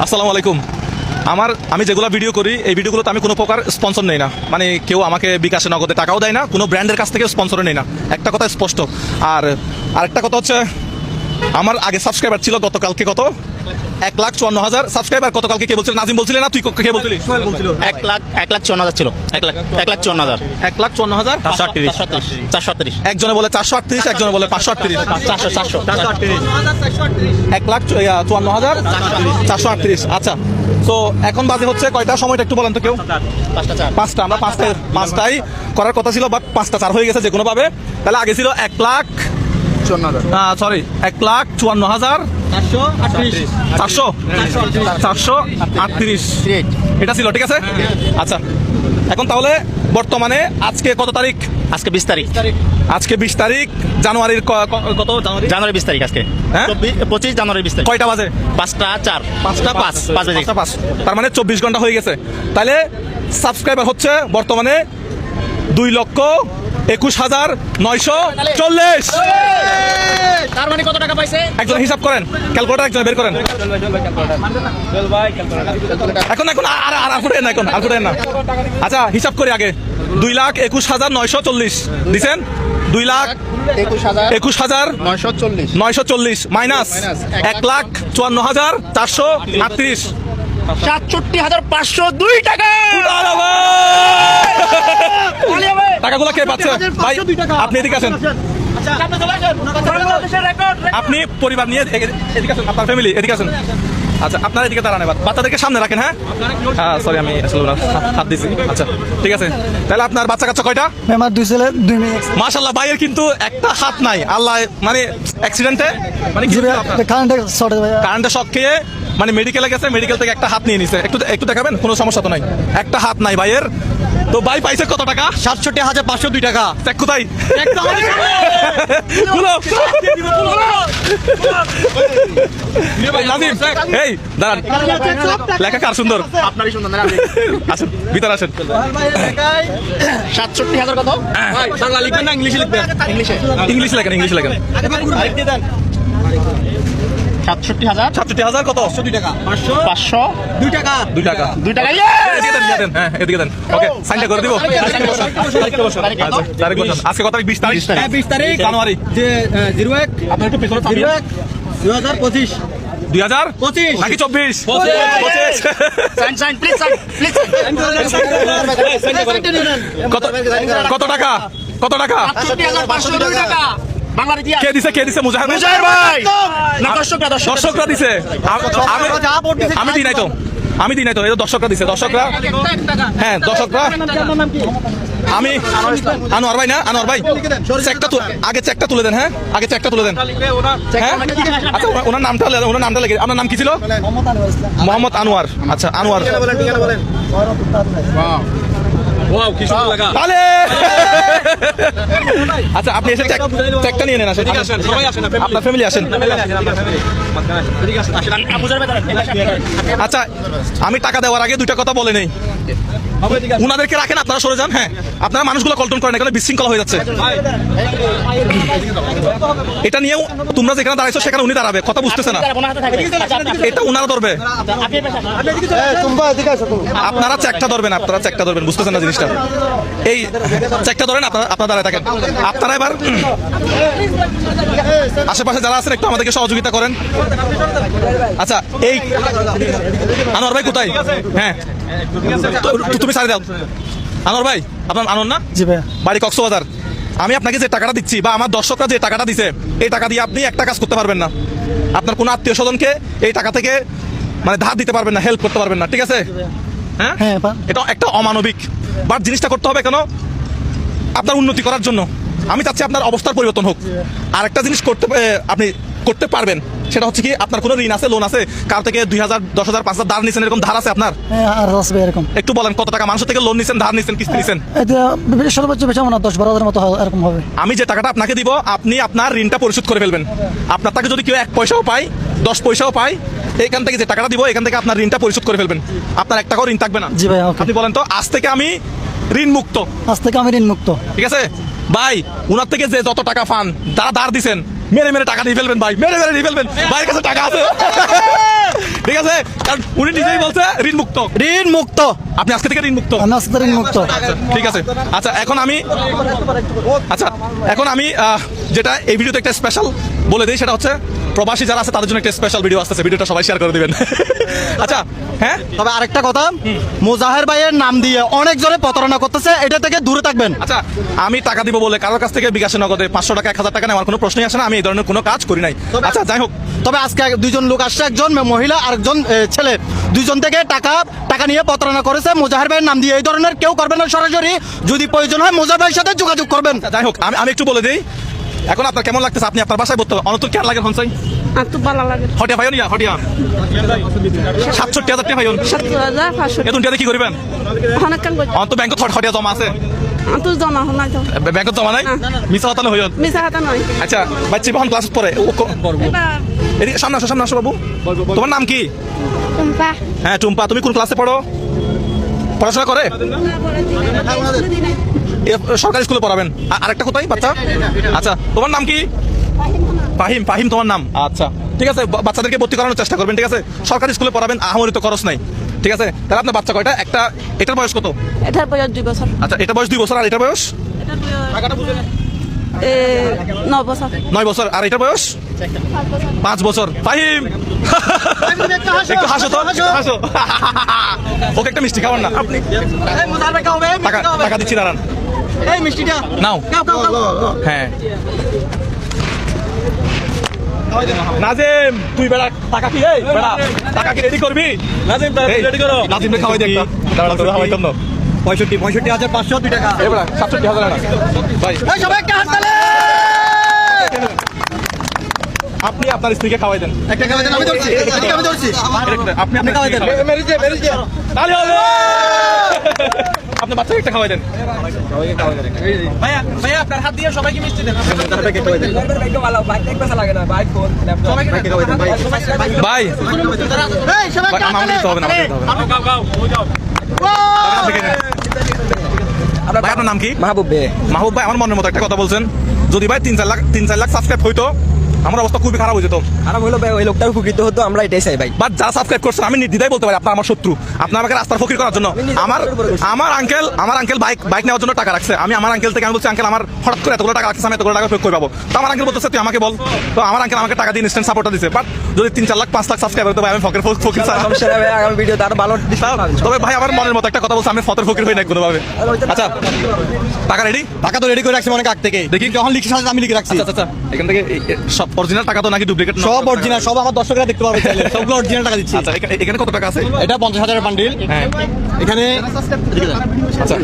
আসসালামু আলাইকুম। আমি যেগুলো ভিডিও করি এই ভিডিওগুলোতে আমি কোনো প্রকার স্পন্সর নেই না, মানে কেউ আমাকে বিকাশে নগদে টাকাও দেয় না, কোনো ব্র্যান্ডের কাছ থেকে স্পন্সরও নেই না, একটা কথা স্পষ্ট। আর আরেকটা কথা হচ্ছে, আমার আগে সাবস্ক্রাইবার ছিল গতকালকে কত 1,54,000 সাবস্ক্রাইবার। গতকালকে কে বলছিল? নাজিম বলছিলেন না? তুই কে বলছিলি? 1,54,000 ছিল। 1,54,000 1,54,000 438 একজনে বলে 438, একজনে বলে 538। 1,54,438। আচ্ছা, তো এখন বাজে হচ্ছে কয়টা? সময়টা একটু বলেন তো কেউ। 5টা। আমরা পাঁচটাই করার কথা ছিল, বাট 5টা 4 হয়ে গেছে যে কোনো ভাবে। তাহলে আগে ছিল 1,54,438 এটা ছিল, ঠিক আছে। আচ্ছা, এখন তাহলে বর্তমানে আজকে কত তারিখ? আজকে 20 তারিখ। আজকে 20 তারিখ জানুয়ারির কত? জানুয়ারি 20 তারিখ আজকে। হ্যাঁ? 25 জানুয়ারি 20 তারিখ। কয়টা বাজে? 5টা 4। 5টা 5 বাজে। তার মানে 24 ঘন্টা হয়ে গেছে। তাহলে সাবস্ক্রাইবার হচ্ছে বর্তমানে 2,21,940। তার মানে কত টাকা পাইছে? একজন হিসাব করেন, ক্যালকুলেটর একজন বের করেন। এখন আর ফুটেন না। আচ্ছা, হিসাব করি আগে। 2,21,940 দিছেন। 2,21,940 মাইনাস 1,54,438 67,502 টাকা। টাকাগুলো কে পাচ্ছে? ভাই আপনি এদিকে আসেন। আপনি পরিবার নিয়ে এদিকে আসেন, আপনার ফ্যামিলি এদিকে আসেন। আচ্ছা, আপনারা এদিকে দাঁড়ান, এবার বাচ্চাদেরকে সামনে রাখেন। হ্যাঁ, সরি, আমি আসলে হাত দিছি। আচ্ছা, ঠিক আছে। তাহলে আপনার বাচ্চা কাচ্চা কয়টা? আমার 2 ছেলে 2 মেয়ে। মাশাআল্লাহ, ভাইয়ের কিন্তু একটা হাত নাই। আল্লাহ, মানে অ্যাক্সিডেন্টে, মানে কারেন্টের শক খেয়ে মানে মেডিকেলে গেছে, মেডিকেল থেকে একটা হাত নিয়ে নিছে। একটু দেখাবেন? কোনো সমস্যা তো নাই, একটা হাত নাই ভাইয়ের। তো ভাই পাইছে কত টাকা? 67,502 টাকা। দেখ কোথায় নাজিম, এই দাঁড়ান, লেখা কার সুন্দর? আপনারই সুন্দর না? আসেন, ভিতরে আসেন। 67,000 কত? বাংলা লিখবেন না ইংলিশে লিখবেন? ইংলিশ লেখেন। 67,000 কত? 2 টাকা। 502 টাকা। 2 টাকা। 2 টাকা। এদিকে দেন। হ্যাঁ, এদিকে দেন। ওকে, সাইনটা করে দিব। তারিখ বসুন। আজকে কত তারিখ? 20 তারিখ। 20 তারিখ জানুয়ারি। যে 01 আপনার একটু পেছনে থামিয়ে। 2025 2025 নাকি 24? 25। সাইন প্লিজ কত টাকা? 67,502 টাকা। বাংলার ইতিহাস। কে দিছে? মুজাহির ভাই না, দর্শকরা দিছে। আমি দিই নাই তো, এই দর্শকরা দিছে। হ্যাঁ, দর্শকরা। আমি আনোয়ার ভাই আগে চেকটা তুলে দেন। হ্যাঁ, আগে চেকটা তুলে দেন। হ্যাঁ, আচ্ছা, ওনার নামটা লেগে। আপনার নাম কি ছিল? মোহাম্মদ আনোয়ার। আচ্ছা, আনোয়ার। তাহলে আচ্ছা, আপনি এসে চেকটা নিয়ে নেন। আপনার ফ্যামিলি আসেন। আচ্ছা, আমি টাকা দেওয়ার আগে 2টা কথা বলে নেই। উনাদেরকে রাখেন, আপনারা সরে যান। হ্যাঁ, আপনারা মানুষগুলো কল্টন করেন, এখানে বিশৃঙ্খলা হয়ে যাচ্ছে। এটা নিয়েও তোমরা যেখানে দাঁড়াইছো সেখানে উনি দাঁড়াবে, কথা বুঝতেছে না। এটা উনারা ধরবে, আপনারা চেকটা ধরবেন। বুঝতেছেন না জিনিসটা? এই চেকটা ধরেন, আপনারা দাঁড়ায় থাকেন। আপনারা এবার আশেপাশে যারা আছেন একটু আমাদেরকে সহযোগিতা করেন। আচ্ছা, এই আনোয়ার ভাই কোথায়? হ্যাঁ, তুমি সারি দাও। আনোয়ার ভাই, আপনার আনোয়ার না? জি ভাই। বাড়ি কক্সবাজার। আমি আপনাকে যে টাকাটা দিচ্ছি বা আমার দর্শকরা যে টাকাটা দিছে, এই টাকা দিয়ে আপনি একটা কাজ করতে পারবেন না। আপনার কোনো আত্মীয় স্বজনকে এই টাকা থেকে মানে ধার দিতে পারবেন না, হেল্প করতে পারবেন না, ঠিক আছে? হ্যাঁ, এটা একটা অমানবিক, বাট জিনিসটা করতে হবে কেন? আপনার উন্নতি করার জন্য। আমি চাচ্ছি আপনার অবস্থার পরিবর্তন হোক। আর একটা জিনিস আপনি করতে পারবেন, সেটা হচ্ছে কি, আপনার কোনো ঋণ আছে, লোন আছে, কার থেকে 2,000, 10,000, 5,000 ধার নিছেন, এরকম ধার আছে আপনার? আর আসবে এরকম। একটু বলেন কত টাকা মানুষের থেকে লোন নিছেন, ধার নিছেন, কিস্তি নিছেন? এটা সর্বোচ্চ বেশি না 10-12 মতো এরকম হবে। আমি যে টাকাটা আপনাকে দিব, আপনি আপনার ঋণটা পরিশোধ করে ফেলবেন। আপনার থেকে যদি কেউ 1 পয়সাও পায়, 10 পয়সাও পায়, এখান থেকে যে টাকাটা দিব, এখান থেকে আপনার ঋণটা পরিশোধ করে ফেলবেন। আপনার 1 টাকাও ঋণ থাকবে না। জি ভাই। আপনি বলেন তো, আজ থেকে আমি ঋণ মুক্ত। ঠিক আছে ভাই, উনার থেকে যে যত টাকা পান, যারা ধার দিছেন, মেরে মেরে টাকা নিয়ে ফেলবেন ভাই, মেরে মেরে নিয়ে ফেলবেন, ভাইয়ের কাছে টাকা আছে। ঠিক আছে, কারণ উনি নিজেই বলছে ঋণ মুক্ত। ঋণ মুক্ত, আপনি আজকে থেকে ঋণ মুক্ত। আমি আজকে ঋণ মুক্ত। ঠিক আছে, আচ্ছা এখন আমি যেটা এই ভিডিওতে একটা স্পেশাল বলে দিই, সেটা হচ্ছে প্রবাসী যারা আছে তাদের জন্য একটা স্পেশাল ভিডিও আসতেছে, ভিডিওটা সবাই শেয়ার করে দিবেন। আচ্ছা হ্যাঁ, তবে আরেকটা কথা, মোজাহের ভাইয়ের নাম দিয়ে অনেক জনে প্রতারণা করতেছে, এটা থেকে দূরে থাকবেন। আচ্ছা আমি টাকা দিব বলে কারোর কাছ থেকে বিকাশে নগদে 500 টাকা 1000 টাকা নেওয়ার কোনো প্রশ্নই আসে না, আমি এই ধরনের কোনো কাজ করি নাই। আচ্ছা যাই হোক, তবে আজকে দুইজন লোক আসছে, একজন মহিলা আর একজন ছেলে, দুইজন থেকে টাকা নিয়ে প্রতারণা করেছে মোজাহের ভাইয়ের নাম দিয়ে। এই ধরনের কেউ করবেন না, সরাসরি যদি প্রয়োজন হয় মোজাহের ভাইয়ের সাথে যোগাযোগ করবেন। যাই হোক আমি একটু বলে দিই, এখন আপনার কেমন লাগতেছে? আপনি আপনার বাসায় বলতে অনতুর কেন লাগে হনসাই আর তো ভালো লাগে হটিয়া ভাইও নিয়া হটিয়া 67,000 টাকা ভাইও 70,500 এত টাকা কি করবেন? অনেক কাম করছি অন্ত ব্যাংকত হটিয়া জমা আছে, আর তো জমা নাই তো ব্যাংকত জমা নাই, না। মিছা হতানো হইল। মিশা হাতা নয় আচ্ছা বাচ্চি বহন ক্লাস পড়ে এবার এদিকে সামনে আসো বাবু। তোমার নাম কি? টুম্পা হ্যাঁ টুম্পা, তুমি কোন ক্লাসে পড়ো? পড়াশোনা করে সরকারি স্কুলে পড়াবেন? আরেকটা কোথায় বাচ্চা? আচ্ছা তোমার নাম কি? ফাহিম তোমার নাম? আচ্ছা ঠিক আছে, বাচ্চাদেরকে ভর্তি করানোর চেষ্টা করবেন, ঠিক আছে? সরকারি স্কুলে পড়াবেন, আহামরি তো খরচ নাই, ঠিক আছে? তাহলে আপনার বাচ্চা কয়টা? একটা, এটার বয়স কত? এটার বয়স 2 বছর আচ্ছা এটা বয়স 2 বছর, আর এটার বয়স এটার বয়স 9 বছর 9 বছর, আর এটার বয়স 5 বছর। ফাহিম একটু হাসো তো, হাসো। ওকে একটা মিষ্টি খাওয়ান না আপনি, টাকা দিচ্ছি, দাঁড়ান এই মিষ্টিটা নাও। হ্যাঁ নাজিম তুই বেড়া টাকা কি, এই বেড়া টাকা কি রেডি করবি? নাজিম রেডি করো, নাজিম খাওয়াই দেখ, দাঁড়া তোরা খাওয়াইতাম না। 65,500 2 টাকা। এই বেড়া 67,000 না ভাই, এই সবাই একটা হাত তালে। আপনি আপনার স্ত্রীকে খাওয়াই দেন। একটা খাওয়াই দেন, আমি ধরছি, আমি ধরছি। আপনি খাওয়াই দেন, তাহলে হবে। আপনি বাচ্চাকে একটা খাওয়াই দেন। ভাইয়া আপনার হাত দিয়ে সবাইকে মিষ্টি দেন। ভাই এই সবাই একটা হাত আমাকে তালে। দিতে হবে না, আমাকে দিতে হবে না। ভাই আপনার নাম কি? মাহবুব ভাই আমার মনের মতো একটা কথা বলছেন, যদি ভাই 3-4 লাখ সাবস্ক্রাইব হইতো আমার অবস্থা খুবই খারাপ হয়ে যেত। খারাপ হলো ভাই, ওই লোকটা উপকৃত হতো, আমরা এটাই চাই ভাই। বাট যারা সাবস্ক্রাইব করছেন আমি নির্দ্বিধায় বলতে পারি আপনার আমার শত্রু, আপনার আমাকে রাস্তার ফকির করার জন্য। আমার আঙ্কেল বাইক নেওয়ার জন্য টাকা রাখছে, আমি আমার আঙ্কেল থেকে আমি বলছি আঙ্কেল আমার হঠাৎ করে এতগুলো টাকা রাখছে, আমি এতগুলো টাকা কই পাবো? তো আমার আঙ্কেল বলতেছে তুই আমাকে বল, তো আমার আঙ্কেল আমাকে টাকা দিয়ে ইনস্ট্যান্ট সাপোর্টটা দিছে। বাট যদি 3-4 লাখ 5 লাখ সাবস্ক্রাইব হতো ভাই আমি ফকির সমস্যা নাই ভাই, আগামী ভিডিওতে আরো ভালো তবে ভাই আমার মনের মতো একটা কথা বলছে, আমি ফতের ফকির হই না কোনোভাবে। আচ্ছা টাকা রেডি? টাকা তো রেডি করে রাখছি অনেক আগ থেকে, দেখি যখন লিখে সাথে আমি লিখে রাখছি। আচ্ছা এখান থেকে সব অরিজিনাল টাকা তো নাকি ডুপ্লিকেট? সব অরিজিনাল, সব আমার দর্শকরা দেখতে পারবে চাইলে, সবগুলো অরিজিনাল টাকা দিচ্ছি। আচ্ছা এখানে কত টাকা আছে? এটা 50,000 বান্ডিল। হ্যাঁ এখানে আচ্ছা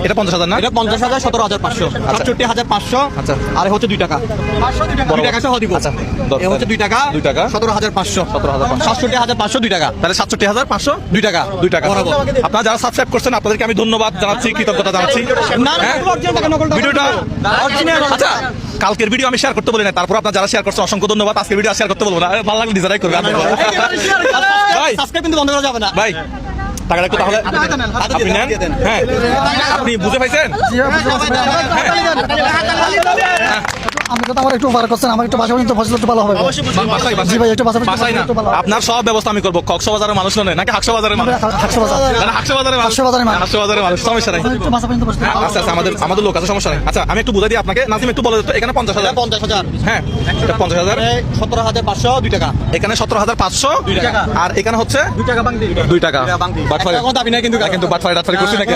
এটা 50,000 না? এটা 50,000, 17,500, 67,500। আচ্ছা। আর হচ্ছে 2 টাকা, 2 টাকা সহ দিব। আচ্ছা, এ হচ্ছে 2 টাকা, 2 টাকা, 17,500, 17,500, 67,500 2 টাকা, তাহলে 67,500 2 টাকা, 2 টাকা। বরাবর। আপনারা যারা সাবস্ক্রাইব করছেন আপনাদেরকে আমি ধন্যবাদ জানাচ্ছি, কৃতজ্ঞতা জানাচ্ছি। না, হ্যাঁ? অরিজিনাল টাকা, নকল টাকা। ভিডিওটা অরিজিনাল। আচ্ছা কালকের ভিডিও আমি শেয়ার করতে বলি না, তারপর আপনারা যারা শেয়ার করছেন অসংখ্য ধন্যবাদ। আজকের ভিডিও শেয়ার করতে বলবো না, ভালো লাগলে ডিজাইন করবে। ভাই সাবস্ক্রাইব কিন্তু বন্ধ করা যাবে না। ভাই টাকাটা একটু তাহলে আপনি নেন। হ্যাঁ আপনি বুঝে পাইছেন? আমি কথা আমার একটু উপকার করছেন, আমার একটু বাসা পর্যন্ত ফসল একটু ভালো হবে। জি ভাই, একটু বাসায় না, একটু ভালো। আপনার সব ব্যবস্থা আমি করবো। কক্সবাজারের মানুষ নয় নাকি হাকশাবাজারের মানুষ? হাকশাবাজার। না, হাকশাবাজারের মানুষ। হাকশাবাজারের মানুষ। হাকশাবাজারের মানুষ, সমস্যা নাই। একটু বাসা পর্যন্ত বসতে হবে। আচ্ছা আমাদের লোক আছে, সমস্যা নাই। আচ্ছা আমি একটু বুঝাই দিই আপনাকে, নাজিম একটু বলে দিত। এখানে 50,000, 50,000, হ্যাঁ এটা 50,000, 17,500 2 টাকা, এখানে 17,500 2 টাকা, আর এখানে হচ্ছে 2 টাকা বাংদি, 2 টাকা। বাটফারি কোনো দাবি নাই কিন্তু, কিন্তু বাটফারি করছি নাকি?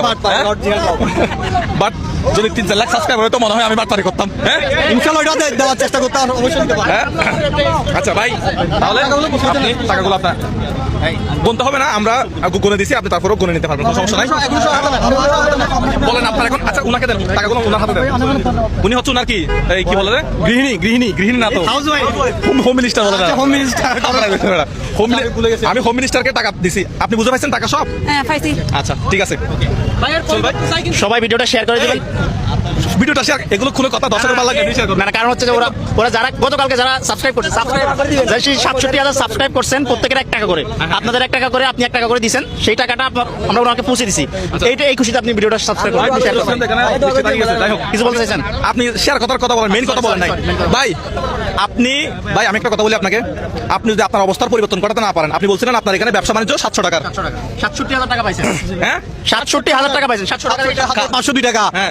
বাট যদি 3-4 লাখ সাবস্ক্রাইব হতো মনে হয় আমি বাটফারি করতাম। হ্যাঁ ইনশাআল্লাহ এটা দেওয়ার চেষ্টা করতে অবশ্যই দিতে পারবো। হ্যাঁ আচ্ছা ভাই তাহলে আপনি টাকাগুলো আপনার গুনতে হবে না, আমরা গুনে দিছি, আপনি তারপরেও গুনে নিতে পারবেন, কোনো সমস্যা নাই। বলেন আপনার এখন, আচ্ছা উনাকে দেন টাকাগুলো, উনার হাতে দেন। উনি হচ্ছে উনার কি এই কি বলে রে? গৃহিণী না তো, হোম মিনিস্টার বলে না, হোম মিনিস্টার। আমি হোম মিনিস্টারকে টাকা দিছি, আপনি বুঝে পাইছেন টাকা সব? হ্যাঁ পাইছি আচ্ছা ঠিক আছে, সবাই ভিডিওটা শেয়ার করে দিবেন। ভিডিওটা শেয়ার, এগুলো খুলে কথা দর্শকের ভালো লাগে শেয়ার করুন। না কারণ হচ্ছে যে ওরা যারা গতকালকে যারা সাবস্ক্রাইব করছে 67,000 সাবস্ক্রাইব করছেন, প্রত্যেকের 1 টাকা করে, আপনাদের 1 টাকা করে, আপনি 1 টাকা করে দিয়েছেন, সেই টাকাটা আমরা ওনাকে পৌঁছে দিছি। এই খুশিতে আপনি ভিডিওটা সাবস্ক্রাইব করুন, শেয়ার করুন। যাই হোক, কিছু বলতে চাইছেন? আপনি শেয়ার কথা বলেন, মেইন কথা বলেন নাই ভাই। ভাই আমি একটা কথা বলি আপনাকে, আপনি যদি আপনার অবস্থার পরিবর্তন করতে না পারেন, আপনি বলছিলেন আপনার এখানে ব্যবসা বাণিজ্য 700 টাকার, 67,000 টাকা পাইছেন। হ্যাঁ 67,000 টাকা পাইছেন। 700 টাকা 502 টাকা। হ্যাঁ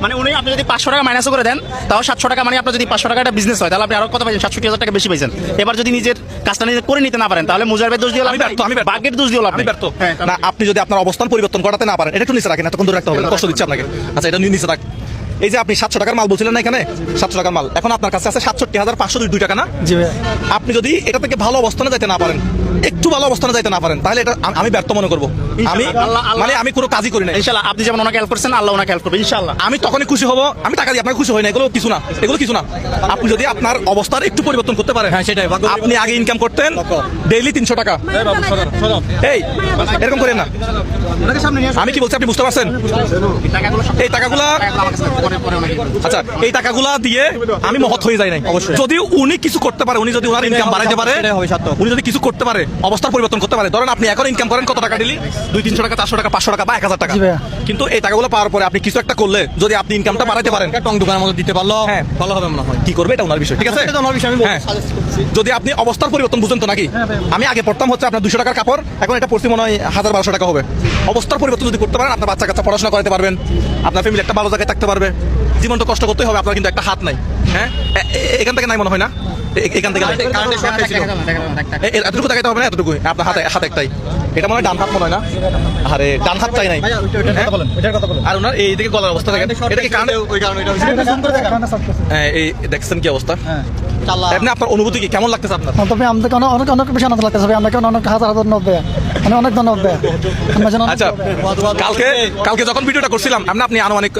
মানে উনি আপনি যদি 500 টাকা মাইনাস করে দেন, তাও 700 টাকা, মানে আপনার যদি 500 টাকা একটা বিজনেস হয়, তাহলে আপনি আরো কত পাইছেন? 67,000 টাকা বেশি পাইছেন। এবার যদি নিজের কাজটা নিজে করে নিতে না পারেন, তাহলে মুজাহিদের দোষ দিয়ে আমি ব্যর্থ, বাগের দোষ দিয়ে আমি ব্যর্থ। হ্যাঁ, না আপনি যদি আপনার অবস্থান পরিবর্তন করাতে না পারেন, এটা একটু নিচে রাখেন, এতক্ষণ ধরে রাখতে হবে না, কষ্ট দিচ্ছে আপনাকে। আচ্ছা এটা নিচে রাখ। এই যে আপনি 700 টাকার মাল বলছিলেন না এখানে, 700 টাকার মাল এখন আপনার কাছে আছে 67,502 টাকা না? জি ভাই। আপনি যদি এটা থেকে ভালো অবস্থানে যাইতে না পারেন, একটু ভালো অবস্থানে যাইতে না পারেন, তাহলে এটা আমি ব্যর্থ মনে করবো। আমি মানে আমি কোনো কাজই করি না। ইনশাআল্লাহ আপনি যেমন ওনাকে হেল্প করছেন, আল্লাহ ওনাকে হেল্প করবে ইনশাআল্লাহ। আমি তখনই খুশি হব, আমি টাকা দিয়ে আপনাকে খুশি হই না, এগুলো কিছু না, এগুলো কিছু না। আপনি যদি আপনার অবস্থার একটু পরিবর্তন করতে পারেন, হ্যাঁ সেটাই। আপনি আগে ইনকাম করতেন ডেইলি 300 টাকা, এই এরকম করেন না। আমি কি বলছি আপনি বুঝতে পারছেন? এই টাকাগুলা, আচ্ছা এই টাকাগুলা দিয়ে আমি মহৎ হয়ে যাই নাই। যদি উনি কিছু করতে পারে, উনি যদি ওনার ইনকাম বাড়াইতে পারে, উনি যদি কিছু করতে পারে, অবস্থার পরিবর্তন করতে পারে, ধরেন আপনি এখন ইনকাম করেন কত টাকা ডেইলি? 200-300 টাকা, 400 টাকা, 500 টাকা বা 1000 টাকা। কিন্তু এই টাকাগুলো পাওয়ার পরে আপনি কিছু একটা করলে, যদি আপনি ইনকামটা বাড়াইতে পারেন, টং দোকানের মধ্যে দিতে পারলো, হ্যাঁ ভালো হবে মনে হয়। কি করবে এটা ওনার বিষয়, ঠিক আছে? এটা ওনার বিষয়, আমি হ্যাঁ। যদি আপনি অবস্থার পরিবর্তন বুঝেন তো নাকি? আমি আগে পড়তাম হচ্ছে আপনার 200 টাকার কাপড়, এখন এটা পড়ছি মনে হয় 1000-1200 টাকা হবে। অবস্থার পরিবর্তন যদি করতে পারেন, আপনার বাচ্চা কাচ্চা পড়াশোনা করাতে পারবেন, আপনার ফ্যামিলি একটা ভালো জায়গায় থাকতে পারবে। জীবনটা কষ্ট করতেই হবে, আপনার কিন্তু একটা হাত নাই। হ্যাঁ এখান থেকে নাই মনে হয় না, এখান থেকে এতটুকু দেখাতে হবে না, এতটুকু আপনার হাত একটাই, এটা মনে হয় ডান হাত মনে হয় না? আরে ডান হাত চাই নাই। আর ওনার এই দিকে গলার অবস্থা দেখেন, এটা কি কারণে এই দেখছেন কি অবস্থা? আপনি আপনার অনুভূতি কি, কেমন লাগতেছে আপনার? তবে আমাদেরকে অনেক অনেক বেশি আনন্দ লাগতেছে ভাই, আমাকে অনেক হাজার হাজার নব্বই, মানে অনেক ধন্যবাদ ভাই। আচ্ছা কালকে যখন ভিডিওটা করছিলাম, আপনি আনুমানিক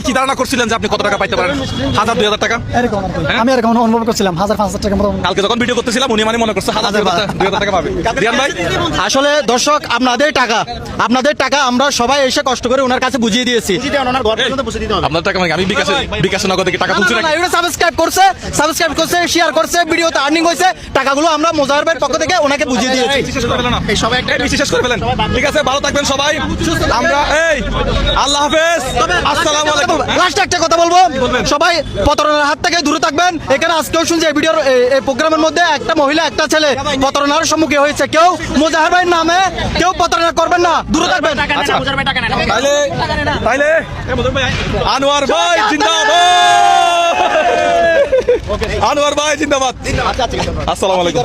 কি ধারণা করছিলেন যে আপনি কত টাকা পাইতে পারেন? 1000-2000 টাকা এরকম আর কি। আমি এরকম অনুভব করছিলাম 1000-5,000 টাকা মতো। কালকে যখন ভিডিও করতেছিলাম, উনি মানে মনে করছে 1000-2000 টাকা পাবে। রিয়ান ভাই আসলে দর্শক, আপনাদের টাকা আমরা সবাই এসে কষ্ট করে ওনার কাছে বুঝিয়ে দিয়েছি। ওনার ঘর পর্যন্ত বসে দিতে হবে। আপনার টাকা মানে আমি বিকাশে নগদ থেকে টাকা তুলছি না। সাবস্ক্রাইব করছে, শেয়ার করছে, ভিডিওতে আর্নিং হয়েছে, টাকাগুলো আমরা মোজাহির ভাইয়ের পক্ষ থেকে ওনাকে বুঝিয়ে দিয়েছি। শেষ করে ফেলেন না, এই সবাই একটা শেষ করে ফেলেন। ঠিক আছে, ভালো থাকবেন সবাই। আমরা আল্লাহ হাফেজ, আসসালামু আলাইকুম। লাস্ট একটা কথা বলবো, সবাই প্রতারণার হাত থেকে দূরে থাকবেন। এখানে আজকেও শুনছি এই ভিডিওর এই প্রোগ্রামের মধ্যে একটা মহিলা একটা ছেলে প্রতারণার সম্মুখীন হয়েছে। কেউ মোজাহির ভাইয়ের নামে কেউ প্রতারণা করবেন না, দূরে থাকবেন। তাইলে আনোয়ার ভাই জিন্দাবাদ, আনোয়ার ভাই জিন্দাবাদ। আসসালামু আলাইকুম।